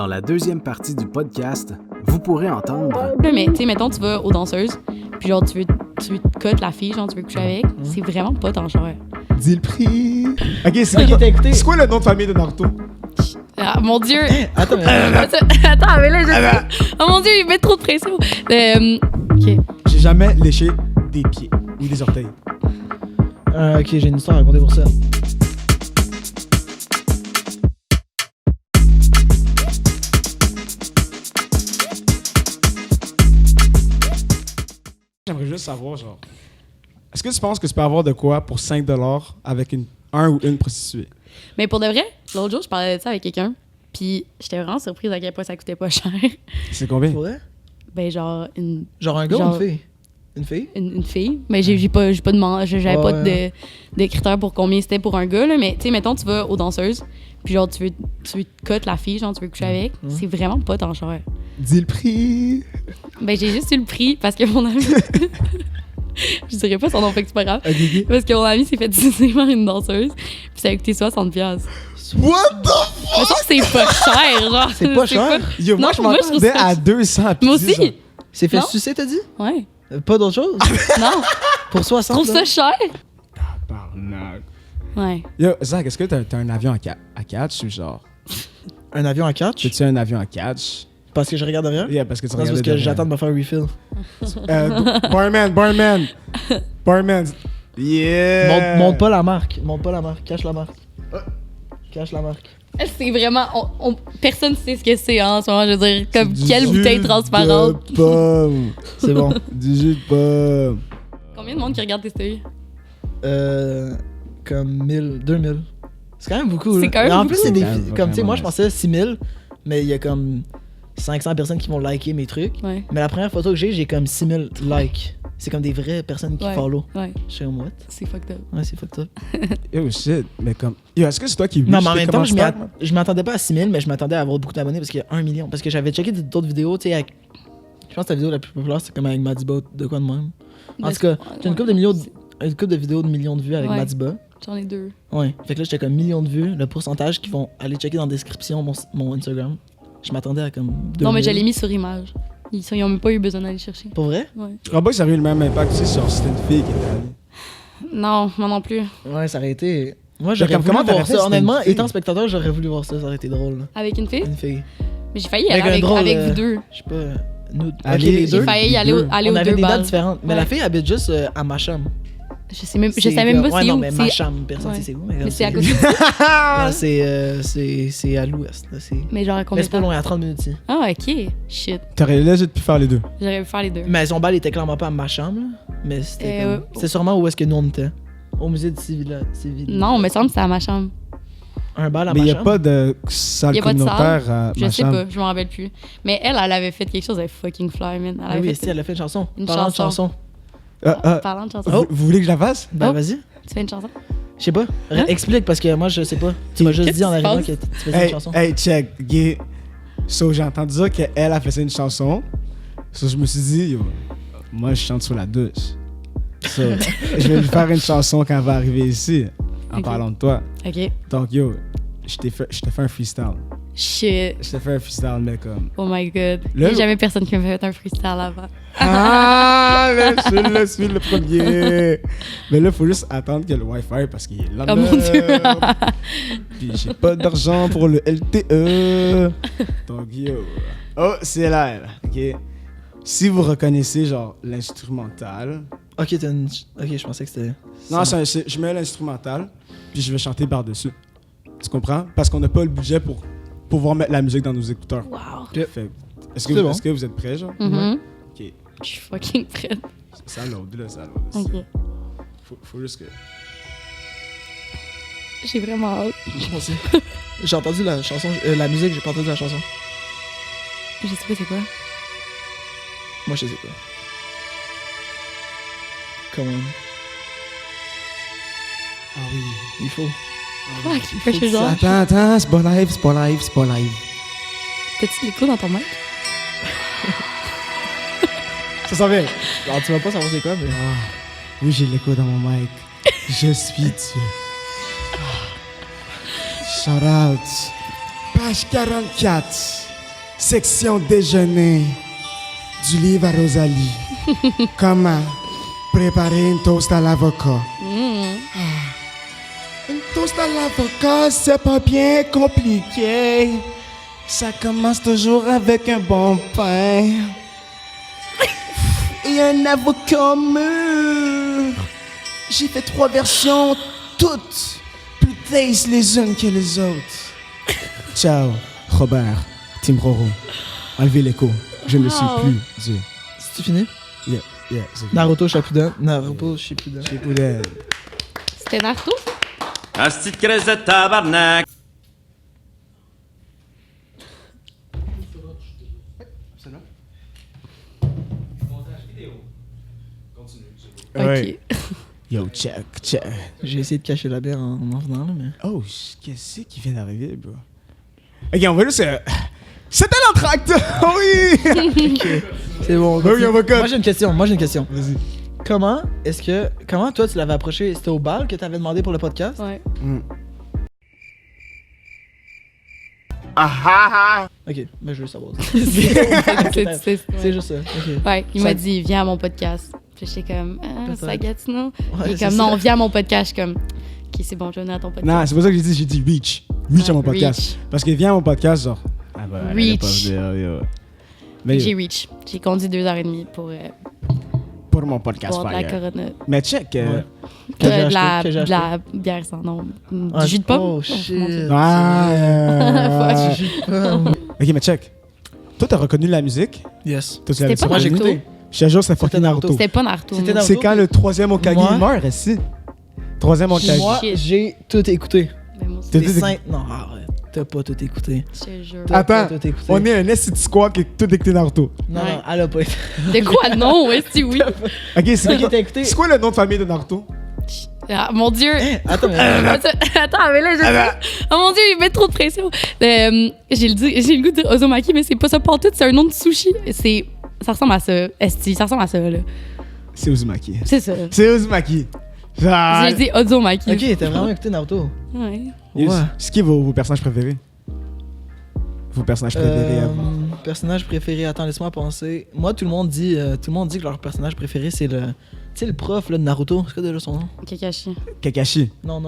Dans la deuxième partie du podcast, vous pourrez entendre... Mais tu sais, mettons, tu vas aux danseuses, puis genre, tu veux cotes la fille, genre, tu veux coucher avec, c'est vraiment pas ton genre. Dis le prix. Ok, c'est quoi le nom de famille de Naruto? Ah, mon Dieu! Attends, mais... Attends, mais là, je sais. Oh mon Dieu, il met trop de pression. Ok. J'ai jamais léché des pieds ou des orteils. Ok, j'ai une histoire à raconter pour ça. J'aimerais juste savoir, genre, est-ce que tu penses que tu peux avoir de quoi pour 5$ avec un ou une prostituée? Mais pour de vrai, l'autre jour, je parlais de ça avec quelqu'un, puis j'étais vraiment surprise à quel point ça coûtait pas cher. C'est combien? Pour vrai? Ben, genre, Genre un gars genre- ou une fille? Une fille? une fille. Mais j'avais pas de critères pour combien c'était pour un gars, là. Mais tu sais, mettons, tu vas aux danseuses, puis genre, tu veux cotes la fille, genre, tu veux coucher avec, c'est vraiment pas ton cher. Dis le prix. Ben, j'ai juste eu le prix parce que mon ami. Je dirais pas son nom, fait que c'est pas grave. Ok. Parce que mon ami s'est fait sucer par une danseuse, puis ça a coûté 60$. What the Mais ça, c'est pas cher, genre. C'est pas cher? Yo, moi, Non, je moi, je trouve m'attendais ça- à 200. Moi puis aussi! C'est fait Non? sucer, t'as dit? Ouais. Pas d'autre chose? Non, Pour je 60? trouve ça cher. Tabarnak. Ouais. Yo, Zach, est-ce que t'as un avion à catch ou genre? Un avion à catch? Tu as un avion à catch? Parce que je regarde derrière? Yeah, parce que tu Non, c'est regardes. parce que j'attends de me faire un refill. Barman. Yeah. Monte pas la marque. Cache la marque. Cache la marque. C'est vraiment. Personne sait ce que c'est hein, en ce moment. Je veux dire, comme Du quelle jus bouteille transparente. de pomme. C'est bon. Du jus de pomme. Combien de monde qui regarde tes stories? Comme 1000, 2000. C'est quand même beaucoup. C'est là. quand même En plus, c'est des. beaucoup. Comme tu sais, moi, je Vraiment pensais 6000, mais il y a comme 500 personnes qui vont liker mes trucs. Ouais. Mais la première photo que j'ai comme 6000 likes. C'est comme des vraies personnes qui Ouais. follow. Ouais. Je suis comme what? C'est fucked up. Ouais, c'est fucked up. Yo, shit. Mais comme. Yo, est-ce que c'est toi qui. Non, mais en même temps, je m'y je m'attendais pas à 6000, mais je m'attendais à avoir beaucoup d'abonnés parce qu'il y a 1 million. Parce que j'avais checké d'autres vidéos, tu sais, avec. Je pense que la vidéo la plus populaire, c'est comme avec Madiba, de quoi de même. En tout cas, j'ai une couple de vidéos de millions de vues avec Ouais. Madiba. J'en ai 2. Ouais. Fait que là, j'étais comme millions de vues, le pourcentage qui vont aller checker dans la description mon Instagram. Je m'attendais à comme 2000. Non, mais je l'ai mis sur image. Ils ont même pas eu besoin d'aller chercher. Pour vrai? Ouais. Je crois pas que ça aurait eu le même impact, tu sais, sur si c'était une fille qui était allée. Non, moi non plus. Ouais, ça aurait été. Moi, j'aurais comme, voulu comment t'aurais voir fait ça. si c'était une Honnêtement, fille? étant spectateur, j'aurais voulu voir ça. Ça aurait été drôle. Là. Avec une fille? Une fille. Mais j'ai failli y Avec aller un avec, drôle, avec vous deux. Je sais pas. Nous. Ok, Allez, les J'ai deux. failli les aller, deux. aller On aux avait deux des dates balles. différentes. Mais Ouais. la fille habite juste à Macham. Je savais même pas ouais, c'est non, où. mais C'est- Macham, personne Ouais. sait c'est où. Mais c'est à côté. Non, c'est à l'ouest. là, Mais genre à Mais combien de c'est pas temps? loin, à 30 minutes ici. Ah, ok. Shit. T'aurais légit pu faire les deux. J'aurais pu faire les deux. Mais son bal était clairement pas à Macham, là. Mais c'était Euh, comme... C'est sûrement où est-ce que nous on était. Au musée de Civil. Non, mais ça me semble que c'est à ma chambre. Un bal à Mais il n'y a Macham? pas de salle Y a pas de communautaire à Je sais Macham. pas, je m'en rappelle plus. Mais elle avait fait quelque chose avec fucking fly, man. Elle Ah avait oui, fait si, elle a fait une chanson. Une Parlant de chanson. chanson. Parlant de chanson. Vous voulez que je la fasse? Ben Oh. vas-y. Tu fais une chanson? Je sais pas. Hein? Explique parce que moi je sais pas. Tu m'as juste Qu'est-ce dit en qui se arrivant passe? que tu faisais une chanson. Hey, check, gay. So, j'ai entendu dire qu'elle a fait une chanson. So, je me suis dit, yo, moi, je chante sur la douche. So, je vais lui faire une chanson quand elle va arriver ici, en Ok. parlant de toi. Ok. Donc, yo, je t'ai fait un freestyle. Shit. Je t'ai fait un freestyle, mais comme... Oh my god. Là, Il y a jamais personne qui m'a fait un freestyle avant. Ah, mais je suis le premier. Mais là, il faut juste attendre que le Wi-Fi, parce qu'il est là. Oh mon Dieu. Puis j'ai pas d'argent pour le LTE. Donc, yo. Oh, c'est là, ok? Si vous reconnaissez, genre, l'instrumental. Ok, ok, je pensais que c'était. Non, je mets l'instrumental, puis je vais chanter par-dessus. Tu comprends? Parce qu'on n'a pas le budget pour pouvoir mettre la musique dans nos écouteurs. Wow. Fait, est-ce C'est bon. que vous êtes prêts, genre? Mhm. Ok. Je suis fucking prête. Ça load, là, ça load. Ok. Faut juste que... J'ai vraiment hâte. Moi aussi. J'ai entendu la chanson, la musique, j'ai pas entendu la chanson. Je sais pas c'est quoi. Moi je sais pas. Come on. Ah oui. Il faut. Fuck, il fait genre. Attends, c'est pas live. T'as-tu de l'écho dans ton mic? Ça s'en vient. Alors tu vas pas savoir c'est quoi, mais. Oui, j'ai l'écho dans mon mic. Je suis Dieu. Shout out. Page 44. Section déjeuner du livre à Rosalie. Comment préparer une toast à l'avocat. Une toast à l'avocat, c'est pas bien compliqué. Ça commence toujours avec un bon pain et un avocat mûr. J'ai fait 3 versions, toutes plus tastes les unes que les autres. Ciao, Robert, Tim Roro. Enlevez l'écho, je ne suis plus Dieu. C'est fini? Yeah, c'est fini. Naruto Shippuden. Naruto Shippuden. Shippuden. C'était Naruto? Asti de crise de tabarnak! Ouais. Ok. Yo, check. J'ai essayé de cacher la bière en venant, là, mais. Oh, qu'est-ce qui vient d'arriver, bro? Ok, on va juste... C'était l'entracte! Oui! C'est bon. Oui, on va Moi, j'ai une question. Vas-y. Comment toi tu l'avais approché? C'était au bal que t'avais demandé pour le podcast? Ouais. Ok, mais je veux savoir. C'est juste ça. Ok. Ouais, il Ça- m'a dit, viens à mon podcast. Puis j'étais comme, Peut-être. c'est à Gatineau. Ouais, Il est c'est comme, ça. non, viens à mon podcast. Je suis comme, ok, c'est bon, je viens à ton podcast. Non, c'est pour ça que j'ai dit reach. Reach à mon podcast. Reach. Parce que viens à mon podcast, genre... Ah bah, elle allait Reach. pas venir, yo. Mais J'ai reach. J'ai conduit 2h30 pour mon podcast, boire de la Fire. Corona. Mais check... Ouais. Que j'ai De la, acheté, que j'ai de la bière sans nom. Ah, Du jus de pomme. oh, mon shit. Dieu. Ah, Fuck. ok, mais check. Toi, t'as reconnu la musique? Yes. Toi, tu l'avais C'était pas Moi, j'ai reconnu? écouté. Je te jure, c'était fucking C'était Naruto. Naruto. C'était pas Naruto. C'était non. Naruto. C'est quand le 3e Hokage Moi- meurt, ici. 3e Hokage. Moi, Shit. j'ai tout écouté. Ben, moi aussi, T'as Les tout 5. Non, arrête. T'as pas tout écouté. je te jure. T'as Attends, pas tout écouté. on est un SCT Squad qui a tout écouté Naruto. Non, Ouais. non, elle a pas été. De quoi? Non, ouais, si oui. Ok, c'est Ok, quoi, t'as écouté. c'est quoi le nom de famille de Naruto? Ah, mon Dieu. Attends, mais. Attends, mais là, je Oh mon Dieu, il met trop de pression. J'ai le goût de dire Ozomaki, mais c'est pas ça pantoute, c'est un nom de sushi. Ça ressemble à ça. Esti, ça ressemble à ça, là. C'est Uzumaki. C'est ça. C'est Uzumaki. Ah, J'ai dit Ozomaki. Ok, t'as vraiment écouté Naruto. Ouais. Yes. Ouais. C'est qui vos personnages préférés? Vos personnages préférés à vous? Personnage préféré, attends, laisse-moi penser. Moi, tout le monde dit que leur personnage préféré, c'est le. Tu sais, le prof là, de Naruto. C'est quoi déjà son nom? Kakashi. Kakashi. Non.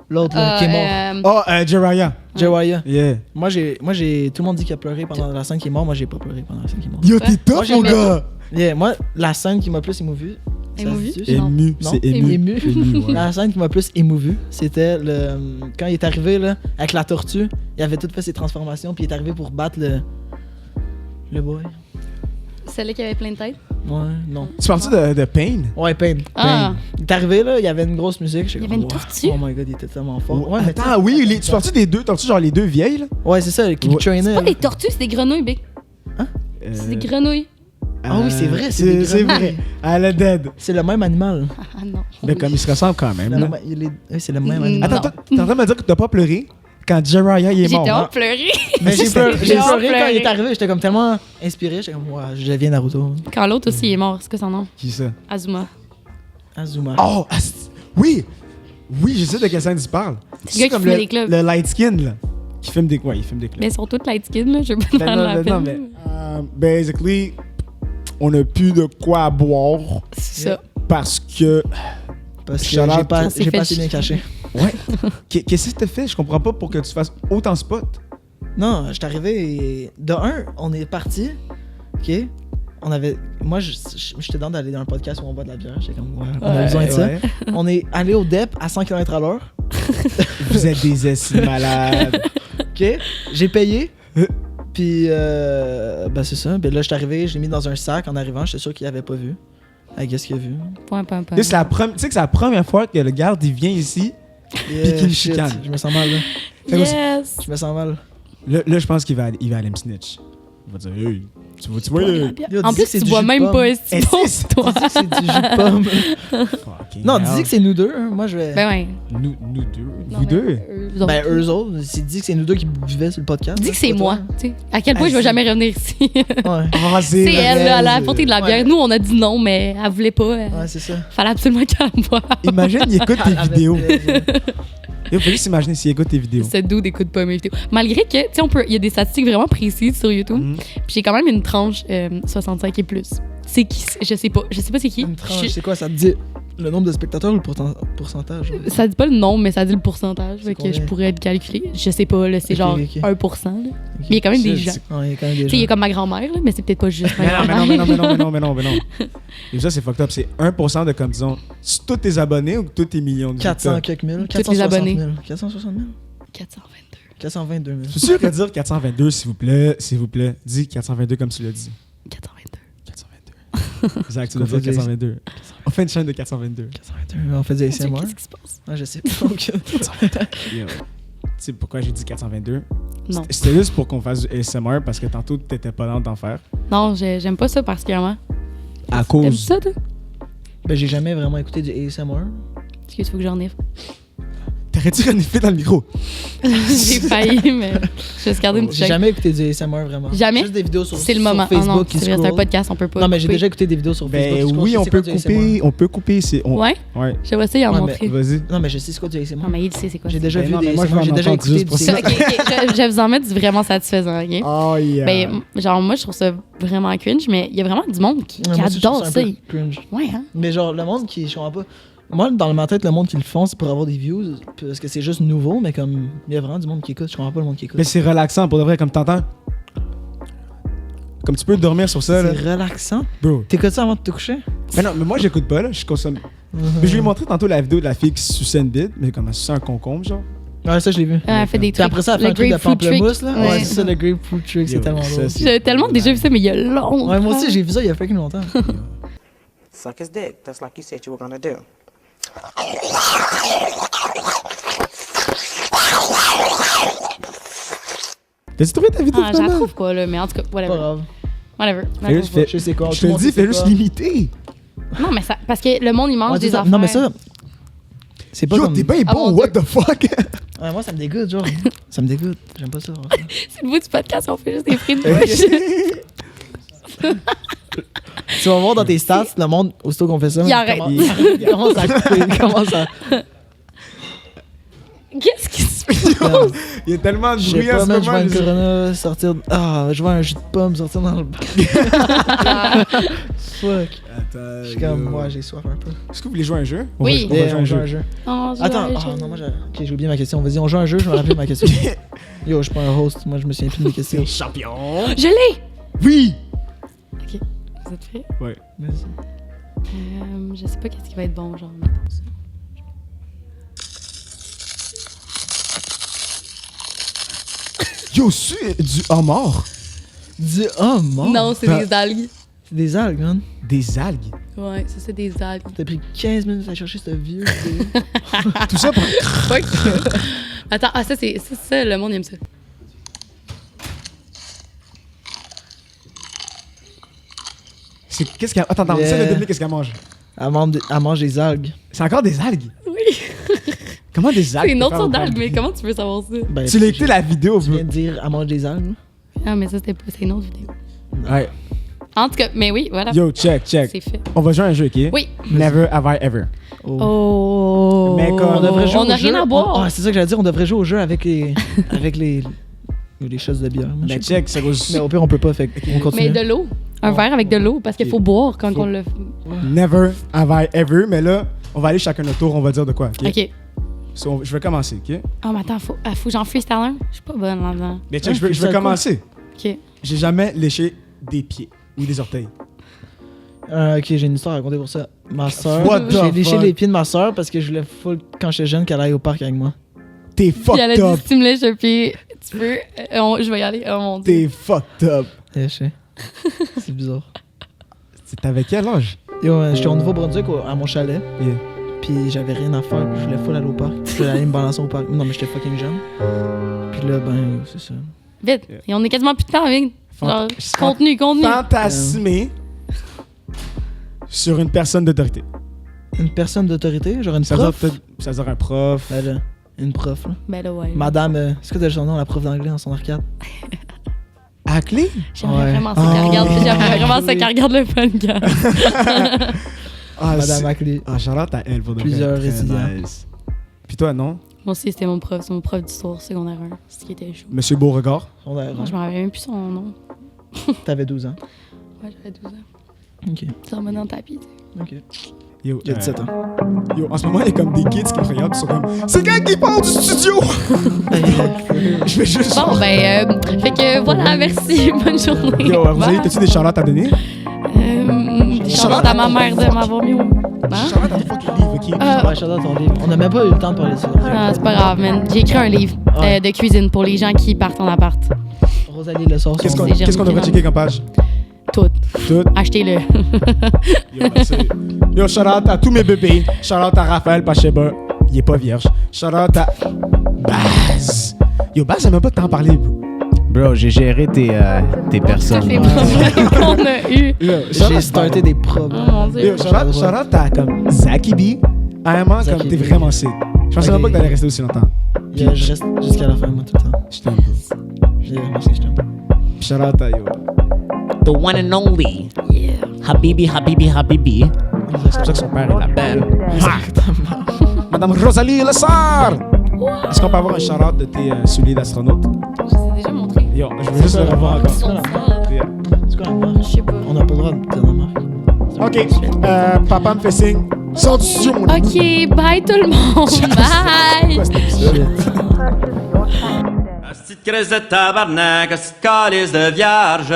L'autre là, qui est mort. Oh, Jiraiya. Jiraiya. Yeah. Moi, tout le monde dit qu'il a pleuré pendant la scène qui est mort. Moi, j'ai pas pleuré pendant la scène qui est mort. Yo, t'es Moi, top, j'ai mon aimé gars! Yeah, moi, la scène qui m'a plus émouvu. ça se Émouvu? dit-tu? Non. Ému, Non, c'est ému. ému. ouais. La scène qui m'a plus émouvu, c'était quand il est arrivé là, avec la tortue. Il avait tout fait ses transformations, puis il est arrivé pour battre le boy. Celle-là qui avait plein de têtes. Ouais, non. Tu parles-tu de Pain? Ouais, Pain. Ah. Il est arrivé là, il y avait une grosse musique. Il y avait une tortue? Oh my god, il était tellement fort. Ouais, mais Attends, oui, tu parles-tu des deux? T'as-tu genre les deux vieilles, là? Ouais, c'est ça, qui Ouais. le traînait. C'est pas là. des tortues, c'est des grenouilles, Big. C'est des grenouilles. Ah oui, c'est vrai, c'est des C'est grenouilles. vrai. Elle est dead. C'est le même animal. Ah non. Mais comme ils se ressemblent quand même. Non, là. mais oui, c'est le même Mm. animal. Attends, toi, t'es en train de me dire que t'as pas pleuré quand Jiraiya il est mort? J'étais hein? en pleurer. Mais j'ai c'est- pleuré, j'ai quand pleuré. il est arrivé, j'étais comme tellement inspiré, j'étais comme, ouais, je deviens Naruto. Quand l'autre aussi est mort, c'est quoi son nom? Qui ça? Azuma. Azuma. Oh, oui! Oui, je sais de quel scène tu parles. C'est le gars qui comme fume des clubs. le light skin, là. Qui filme des... Ouais, il filme des clubs. Mais ils sont toutes light skin, là. Je vais pas te Ben faire non, la ben peine. non, mais... basically, on a plus de quoi boire C'est ça. parce que... Parce que Shout out. j'ai pas On s'est fait assez bien caché. Ouais. Qu'est-ce que t'as fait? Je comprends pas pour que tu fasses autant spot. Non, j'étais arrivé et... De un, on est parti, ok? On avait... Moi, j'étais dans d'aller dans un podcast où on boit de la bière. J'étais comme, ouais, on a besoin de ça. Ouais. On est allé au DEP à 100 km/h, Vous êtes des essis malades. ok? J'ai payé, puis ben c'est ça. Ben là, j'étais arrivé, je l'ai mis dans un sac en arrivant. J'étais sûr qu'il avait pas vu. I guess qu'il a vu. Point. Tu sais, c'est la première fois que le garde il vient ici. Yeah, qu'il shit, chicane. je me sens mal, là. Yes! Je me sens mal. Là, je pense qu'il va aller me snitch. Il va dire, hey, tu vois, Yo, Yo, en dis plus, que c'est tu du bois jus de même pomme. pas esti bon, Est-ce que toi. Dis que c'est du jus de pomme. Non, dis que c'est nous deux. Hein. Moi, je vais. Ben ouais. Nous deux. Non, Vous mais deux? autres. Ben, eux autres, c'est dit que c'est nous deux qui buvaient sur le podcast. Dis là, que c'est pas moi, toi. tu sais. À quel point Ah, je vais c'est- jamais revenir ici. Ouais. Ah, C'est elle, là, elle a apporté de la bière. Ouais. Nous, on a dit non, mais elle voulait pas. Ouais, c'est ça. Fallait absolument qu'elle boive. Imagine, il écoute tes Avec vidéos. plaisir. Il faut juste s'imaginer s'il écoute tes vidéos. Ce dude n'écoute pas mes vidéos. Malgré que, tu sais, il y a des statistiques vraiment précises sur YouTube. Puis j'ai quand même une tranche 65 et plus. C'est qui? Je sais pas c'est qui. Une tranche, c'est quoi? Ça te dit le nombre de spectateurs ou le pourcentage? Ça dit pas le nombre, mais ça dit le pourcentage. C'est Fait que combien? je pourrais le calculer. Je sais pas, là, c'est Ok, genre ok. 1%. Là. Mais il y a quand même des gens. Ouais, il y a quand même des Tu sais, il y gens. a comme ma grand-mère, là, mais c'est peut-être pas juste ma Mais grand-mère. non. Et ça, c'est fucked up. C'est 1% de, comme disons, tous tes abonnés ou tous tes millions de 400 TikTok? quelques mille. Tous les abonnés. 460 000? 422. 422 000. Je suis sûr que dire 422, s'il vous plaît. Dis 422 comme tu l'as dit. 422. 422. Exact, tu dois dire 422. On fait une chaîne de 422. 422. On fait du ASMR. Qu'est-ce qui se passe? Ouais, je sais pas. Ok. Tu sais pourquoi j'ai dit 422? Non. C'était juste pour qu'on fasse du ASMR parce que tantôt, t'étais pas dans d'en faire. Non, j'aime pas ça particulièrement. À T'aimes cause. ça, toi? Ben, j'ai jamais vraiment écouté du ASMR. Excuse, faut que j'en ai. T'aurais-tu reniflé dans le micro? J'ai failli, mais je vais se garder une petite J'ai shake. jamais écouté du ASMR vraiment. Jamais? Juste des vidéos sur C'est le sur moment. Facebook Ah non, qui c'est un scroll. podcast, on peut pas. Non, mais j'ai couper. déjà écouté des vidéos sur Facebook. Ben qui scroll. oui, Je on sais peut quoi du couper. On peut couper. Ouais? Ouais. J'aimerais ça y en Ouais, mais montrer. Vas-y. Non, mais je sais c'est quoi du ASMR. Non, mais il sait c'est quoi. J'ai déjà Ben vu non, des mais moi, je ASMR. vais J'ai en déjà entendre écouté juste pour du ça. Ok, je vais vous en mettre du vraiment satisfaisant, ok? Oh yeah. Ben, genre, moi, je trouve ça vraiment cringe, mais il y a vraiment du monde qui Ouais, moi aussi, je trouve adore un ça. peu cringe. Ouais, hein? Mais genre, le monde qui. Je comprends pas. Moi, dans ma tête, le monde qui le font, c'est pour avoir des views. Parce que c'est juste nouveau, mais comme. Il y a vraiment du monde qui écoute. Je comprends pas le monde qui écoute. Mais c'est relaxant pour de vrai, comme t'entends. Comme tu peux dormir sur ça, là. C'est relaxant. Bro. T'écoutes ça avant de te coucher? Mais non, mais moi, j'écoute pas, là. Je consomme. Mais je lui ai montré tantôt la vidéo de la fille qui suçait une bite, mais comme elle suçait un concombre, genre. Ouais, ça, je l'ai vu. Elle fait des Puis trucs. après ça, elle fait Le un truc de grapefruit trick. pamplemousse, là. Ouais, Ouais. c'est ça, le grapefruit trick, c'est Yo, tellement ça, drôle. c'est- J'ai tellement déjà vu ça, mais il y a longtemps. Ouais, moi aussi, j'ai vu ça il y a fucking longtemps. Suck his dick, just like you said you were gonna do. T'as-tu trouvé ta vidéo Ah, pas j'en mal? trouve quoi, là, mais en tout cas, Pas whatever. grave. Whatever. Fais juste- fais- Je sais quoi. Je tout te le le monde dis, sait fais c'est juste quoi. limiter. Non, mais ça, parce que le monde, il mange Ouais, des c'est ça. affaires. Non, mais ça. C'est pas Yo, comme. t'es bien Ah, bon, mon what the fuck? Ouais, moi, ça me dégoûte, genre. Ça me dégoûte. J'aime pas ça. C'est le bout du podcast, on fait juste des frites de bouche. Tu vas voir dans tes stats, le monde, aussitôt qu'on fait ça, Il arrête. il commence à couper. Il commence à. Qu'est-ce qui se passe? Il y a tellement de Je bruit sais en pas, ce man, je vois moment. une Corona sortir. Ah, je vois un jus de pomme sortir dans le. Fuck. Attends. Je suis comme, moi, j'ai soif un peu. Est-ce que vous voulez jouer à un jeu? Oui. On va Yeah, jouer à on un joue à jeu. un jeu. Oh, je Attends, vois, non, moi, ok, j'ai oublié ma question. Vas-y, on joue à un jeu, je vais me rappeler ma question. Yo, je suis pas un host, moi, je me souviens plus de mes questions. Champion. Je l'ai! Oui. Ok, vous êtes prêts? Ouais. Je sais pas qu'est-ce qui va être bon, genre. Yo, c'est du homard. Du oh, mort. Non, c'est des algues. C'est des algues, man. Des algues. Ouais, ça, c'est des algues. T'as pris 15 minutes à chercher ce vieux. Tout ça pour. Fuck. Attends, ah, ça, c'est ça, le monde aime ça. Qu'est-ce qu'elle. Attends, Yeah. essaie de deviner qu'est-ce qu'elle mange. Elle mange des algues. C'est encore des algues. Oui. Comment des algues? C'est une peuvent autre faire sorte autant de d'algue, mais bruit? comment tu veux savoir ça? Ben, Tu l'as écouté la vidéo, Tu bro. viens de dire elle mange des algues. Ah, mais ça, c'était pas. C'est une autre vidéo. Ouais. En tout cas, mais oui, voilà. Yo, check. C'est fait. On va jouer à un jeu, ok? Oui. Never have I ever. Oh. Mais comme- On devrait jouer On au n'a jeu. rien à boire. Ah, c'est ça que j'allais dire, on devrait jouer au jeu avec les. avec les choses de bière. Moi, je Mais sais check, c'est pas. Mais au pire, on peut pas, fait on continue. Mais de l'eau. Un verre avec de l'eau, parce qu'il faut boire quand Faut- on le. Never have I ever. Mais là, on va aller chacun notre tour, on va dire de quoi, ok? Ok. So, je vais commencer, ok? Ah, mais attends, faut que j'en freestyle un. Je suis pas bonne là-dedans. Mais check, Ouais, je vais freestyle commencer. Ok. J'ai jamais léché des pieds ou des orteils. Ok, j'ai une histoire à raconter pour ça. Ma soeur, What the j'ai léché fuck? les pieds de ma soeur parce que je voulais full, quand j'étais jeune, qu'elle aille au parc avec moi. T'es Puis elle a fucked up. dit, si tu me lèches le pied, tu peux. Je vais y aller. Oh mon dieu. T'es fucked up. Je sais. C'est bizarre. T'avais quel âge? Yo, j'étais au Nouveau-Brunswick à mon chalet. Yeah. Puis j'avais rien à faire. Puis je voulais full aller au parc. Je voulais aller me balancer au parc. Non, mais j'étais fucking jeune. Puis là, ben, yo, c'est ça. Vite. Et on est quasiment plus de temps avec. Genre, contenu. Fantasmer sur une personne d'autorité. Une personne d'autorité, genre une Ça veut dire prof. peut-être- ça veut dire un prof. Ben là, une prof, là. Ben là, ouais. Madame, c'est quoi déjà son nom, la prof d'anglais en son arcade? À clé? J'aimerais Ouais. vraiment ça qu'elle regarde. Oh. J'aimerais vraiment ça qu'elle regarde le podcast. Ah, Madame Ackley. Ah, Charlotte à elle pour de Plusieurs vrai. Très étudiants. nice. Puis toi, non? Moi aussi, c'était mon prof. C'est mon prof d'histoire secondaire 1. C'est ce qui était chaud. Monsieur Beauregard. Moi, je me rappelle même plus son nom. T'avais 12 ans. Ouais, j'avais 12 ans. Ok. Ça remet dans le tapis. Ok. Yo, Il y a 17 ans. Yo, en ce moment, il y a comme des kids qui me regardent, ils sont comme c'est quand qui part du studio? Je vais juste. Bon, ben, fait que voilà, merci. Bonne journée. Yo, Rosalie, t'as-tu des charlottes à donner? Shout-out à ma mère de m'avoir mis au. Hein? Charlotte à fucking livre, ok? Ouais, j'adore ton livre. On n'a même pas eu le temps de parler de ça. Ah, c'est pas grave, man. J'ai écrit un livre Ouais. de cuisine pour les gens qui partent en appart. Rosalie le sort. Qu'est-ce son- qu'on devrait checker comme page? Tout. Tout. Achetez-le. Yo, merci. Yo, shout-out à tous mes bébés. Shout-out à Raphaël Pacheba. Il est pas vierge. Shout-out à Baz. Yo, Baz, j'ai même pas de temps à parler, bro. Bro, j'ai géré tes Tous personnes. les problèmes qu'on a eus. Yo, J'ai starté des problèmes. Oh mon dieu. Yo, shout-out à comme Zaki B. Vraiment, Zaki comme t'es B. vraiment sick. Je pensais même pas que t'allais rester aussi longtemps. Je reste jusqu'à la fin, moi, tout le temps. Je t'aime, bro. Merci, je t'aime. Shout-out à yo. The one and only Yeah. Habibi, Habibi, Habibi. C'est pour ça que son père est la belle. Madame Rosalie Lessard! Est-ce qu'on peut avoir un shout-out de tes souliers d'astronaute? Je t'ai déjà montré. Yo, je veux juste le revoir encore. Ils sont sales. Yeah. C'est quoi la marque? Je sais pas. On n'a pas le droit de dire la marque. Ok, papa me fait signe. Sors du studio, mon ami. Ok, bye tout le monde. Bye. Quoi, cet épisode? Asti de crise de tabarnak, asti de calice de vierge.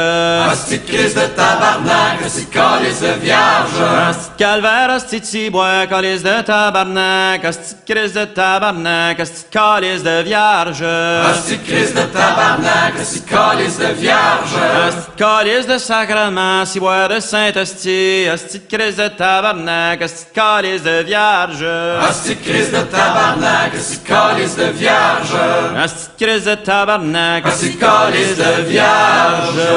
Asti de crise de tabarnak, asti de calice de vierge. Asti de calvaire, asti de cibois, calice de tabarnak. Asti de crise de tabarnak, asti de calice de vierge. Asti de crise de tabarnak, asti de calice de vierge. Asti de calice de sacrement, cibois de Saint-Asti. Asti de crise de tabarnak, asti de calice de vierge. Asti de crise de tabarnak, asti de calice de vierge. Asti de crise de tabarnak, asti de calice de vierge.